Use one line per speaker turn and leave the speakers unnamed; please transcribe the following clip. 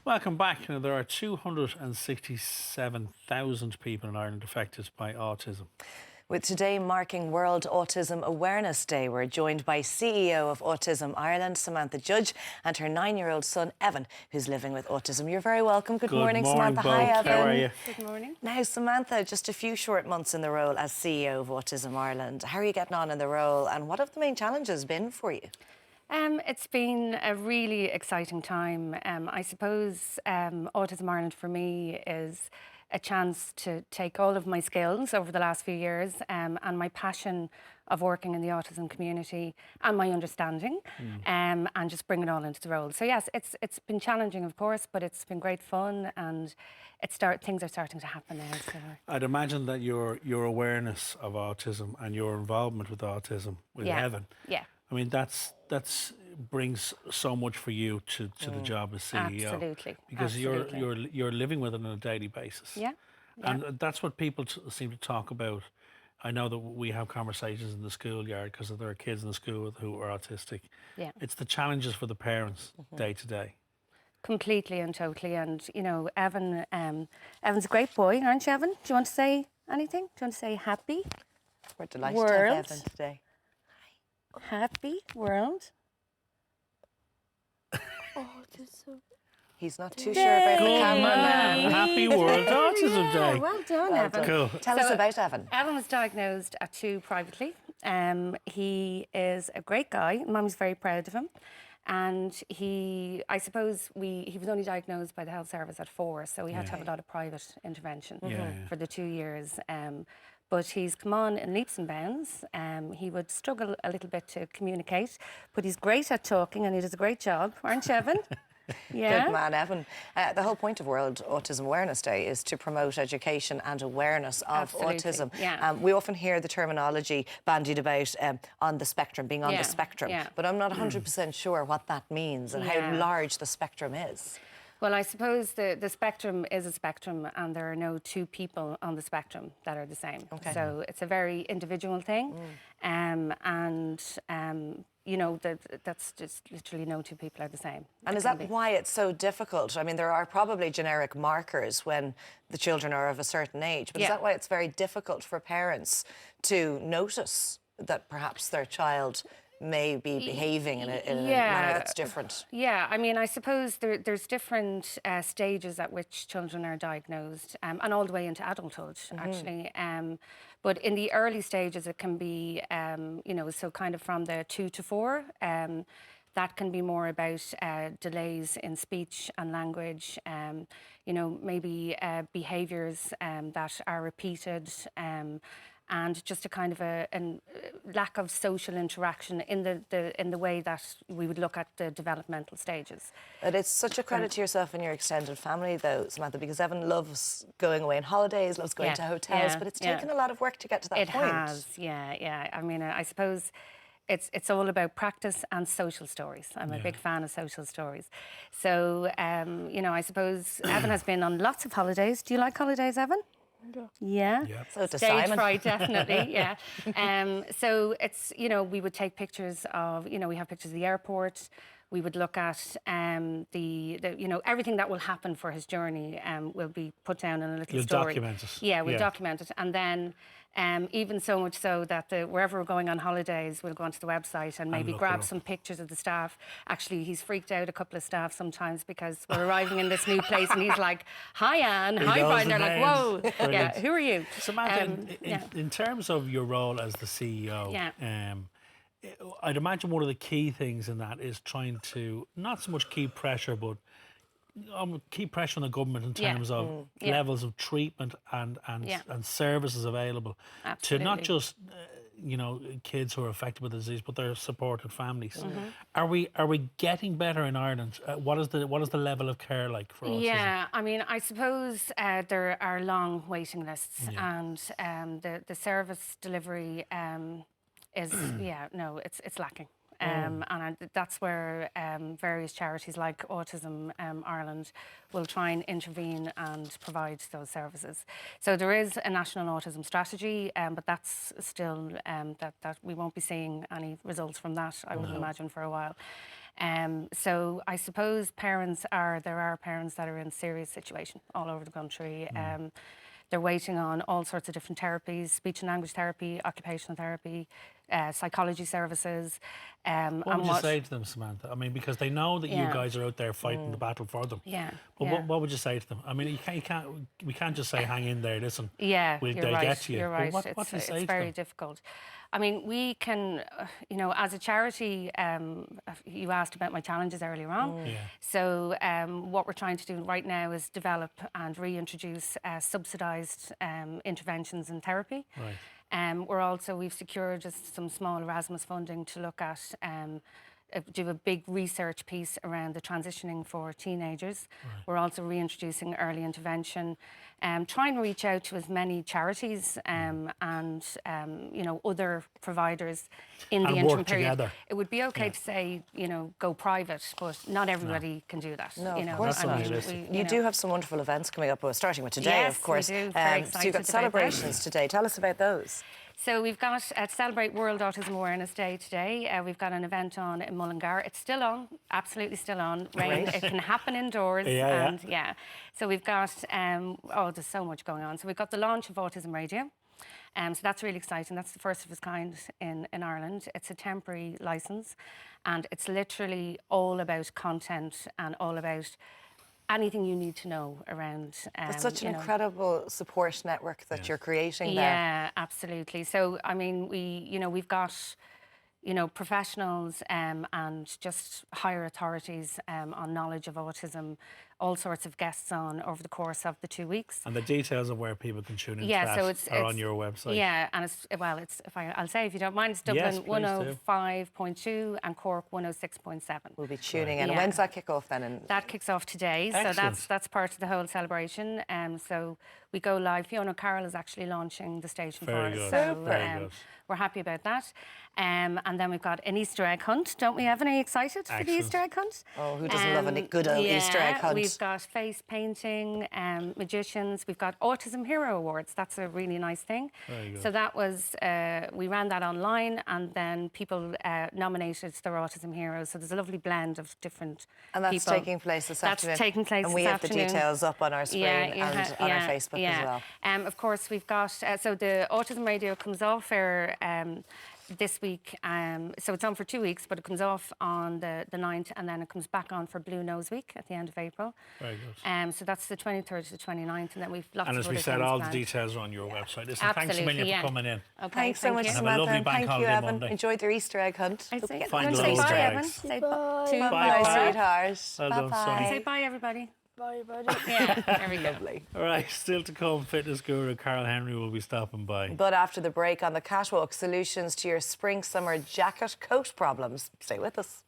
Welcome back. Now, there are 267,000 people in Ireland affected by autism.
With today marking World Autism Awareness Day, we're joined by CEO of Autism Ireland, Samantha Judge, and her 9-year-old son, Evan, who's living with autism. You're very welcome. Good morning, Samantha.
Both.
Hi, Evan.
How are you?
Good morning.
Now, Samantha, just a few short months in the role as CEO of Autism Ireland. How are you getting on in the role, and what have the main challenges been for you?
It's been a really exciting time. I suppose Autism Ireland for me is a chance to take all of my skills over the last few years and my passion of working in the autism community and my understanding and just bring it all into the role. So yes, it's been challenging, of course, but it's been great fun, and things are starting to happen now. So.
I'd imagine that your awareness of autism and your involvement with autism with Evan, I mean, that's brings so much for you to the job as CEO.
Absolutely.
Because you're living with it on a daily basis.
Yeah.
And that's what people seem to talk about. I know that we have conversations in the schoolyard because there are kids in the school who are autistic.
Yeah.
It's the challenges for the parents day to day.
Completely and totally. And, you know, Evan's a great boy, aren't you, Evan? Do you want to say anything? Do you want to say happy?
We're delighted to have Evan today.
Happy world.
Autism.
He's not too sure about the camera now.
Happy World Autism Day.
Well done, Evan.
Cool.
Tell us about Evan.
Evan was diagnosed at 2 privately. He is a great guy. Mum's very proud of him. And he was only diagnosed by the health service at 4, so he had to have a lot of private intervention for the 2 years. But he's come on in leaps and bounds. He would struggle a little bit to communicate, but he's great at talking and he does a great job, aren't you, Evan? Yeah.
Good man, Evan. The whole point of World Autism Awareness Day is to promote education and awareness of autism.
Yeah.
We often hear the terminology bandied about on the spectrum, being on the spectrum, but I'm not 100% sure what that means and how large the spectrum is.
Well, I suppose the spectrum is a spectrum, and there are no two people on the spectrum that are the same. Okay. So it's a very individual thing, you know, that's just literally no two people are the same.
And is that why it's so difficult? I mean, there are probably generic markers when the children are of a certain age, but is that why it's very difficult for parents to notice that perhaps their child may be behaving in a manner that's different?
Yeah, I mean, I suppose there's different stages at which children are diagnosed, and all the way into adulthood, actually. But in the early stages, it can be, you know, so kind of from the 2 to 4, that can be more about delays in speech and language, you know, maybe behaviours that are repeated, and just a kind of a lack of social interaction in the way that we would look at the developmental stages.
But it's such a credit to yourself and your extended family, though, Samantha, because Evan loves going away on holidays, loves going to hotels, but it's taken a lot of work to get to that point.
It has, yeah. I mean, I suppose it's all about practice and social stories. I'm a big fan of social stories. So, you know, I suppose Evan has been on lots of holidays. Do you like holidays, Evan? Yeah.
So does
Stage
Simon.
fright, definitely, yeah. So it's, you know, we would take pictures of, you know, we have pictures of the airport. We would look at you know, everything that will happen for his journey will be put down in a little story.
You'll document it.
Yeah, we'll document it. And then even so much so that wherever we're going on holidays, we'll go onto the website and maybe grab some pictures of the staff. Actually, he's freaked out a couple of staff sometimes because we're arriving in this new place and he's like, "Hi, Anne. Hi, Brian." They're like, "Whoa, yeah, who are you?"
Samantha, in terms of your role as the CEO, I'd imagine one of the key things in that is trying to not so much keep pressure, but keep pressure on the government in terms of levels of treatment and services available to not just you know, kids who are affected with the disease, but their supported families. Are we getting better in Ireland? What is the level of care like for autism?
Yeah, I mean, I suppose there are long waiting lists, and the service delivery is it's lacking. and that's where various charities like Autism Ireland will try and intervene and provide those services. So there is a national autism strategy, but that's still that we won't be seeing any results from that, I would imagine, for a while. So I suppose there are parents that are in serious situation all over the country. They're waiting on all sorts of different therapies, speech and language therapy, occupational therapy, psychology services.
What would you say to them, Samantha? I mean, because they know that you guys are out there fighting the battle for them.
Yeah.
But what would you say to them? I mean, we can't just say, hang in there, listen,
they'll
get to you.
You're right.
What do you say to them?
It's very difficult. I mean, we can, as a charity, you asked about my challenges earlier on.
Yeah.
So what we're trying to do right now is develop and reintroduce subsidised interventions in therapy.
Right.
We've secured just some small Erasmus funding to look at do a big research piece around the transitioning for teenagers.
Right.
We're also reintroducing early intervention, try and reach out to as many charities and other providers in the interim period.
Together.
It would be okay to say, go private, but not everybody can do that.
No, of course
not.
You do have some wonderful events coming up, starting with today,
yes,
of course.
We do. Very
so you've got
excited
celebrations today. Tell us about those.
So we've got, to celebrate World Autism Awareness Day today, we've got an event on in Mullingar. It's still on, absolutely still on. Rain, it can happen indoors. So we've got, there's so much going on. So we've got the launch of Autism Radio. So that's really exciting. That's the first of its kind in Ireland. It's a temporary licence, and it's literally all about content and all about anything you need to know around.
It's such an incredible support network that you're creating there.
Yeah, absolutely. So I mean, we've got professionals and just higher authorities on knowledge of autism, all sorts of guests on over the course of the 2 weeks.
And the details of where people can tune in are on your website.
Yeah, and I'll say, if you don't mind, it's Dublin 105.2 and Cork 106.7.
We'll be tuning in. When's that kick off then?
That kicks off today.
Excellent.
So that's part of the whole celebration. So we go live. Fiona Carroll is actually launching the station for us.
Good.
So
Very good.
we're happy about that. And then we've got an Easter egg hunt. Don't we have any excited for the Easter egg hunt?
Oh, who doesn't love a good old Easter egg hunt?
We've got face painting, magicians. We've got Autism Hero Awards. That's a really nice thing.
Very good.
So that was, we ran that online, and then people nominated their autism heroes. So there's a lovely blend of different
And that's
people.
taking place this afternoon.
That's taking place
and we
this
have
afternoon.
the details up on our screen and on our Facebook as well.
Of course, we've got, so the Autism Radio comes off air this week. So it's on for 2 weeks, but it comes off on the 9th, and then it comes back on for Blue Nose Week at the end of April.
Very good.
So that's the 23rd to the 29th, and then we've lots
and
of
as
other
we said,
things
all
planned.
the details are on your website. Listen, thanks a million for coming in.
Okay,
Thanks so much,
And have a
Samantha.
lovely bank
Thank you,
holiday
Evan.
Monday.
Enjoyed your Easter egg hunt.
Say
Find
bye,
little Easter
Evan.
eggs.
Say
Bye,
Bye,
sweetheart.
Well done, Sonny.
Say bye, everybody.
Bye, buddy.
Yeah, there we go.
Lovely.
All right, still to come, fitness guru Carol Henry will be stopping by.
But after the break on the catwalk, solutions to your spring-summer jacket coat problems. Stay with us.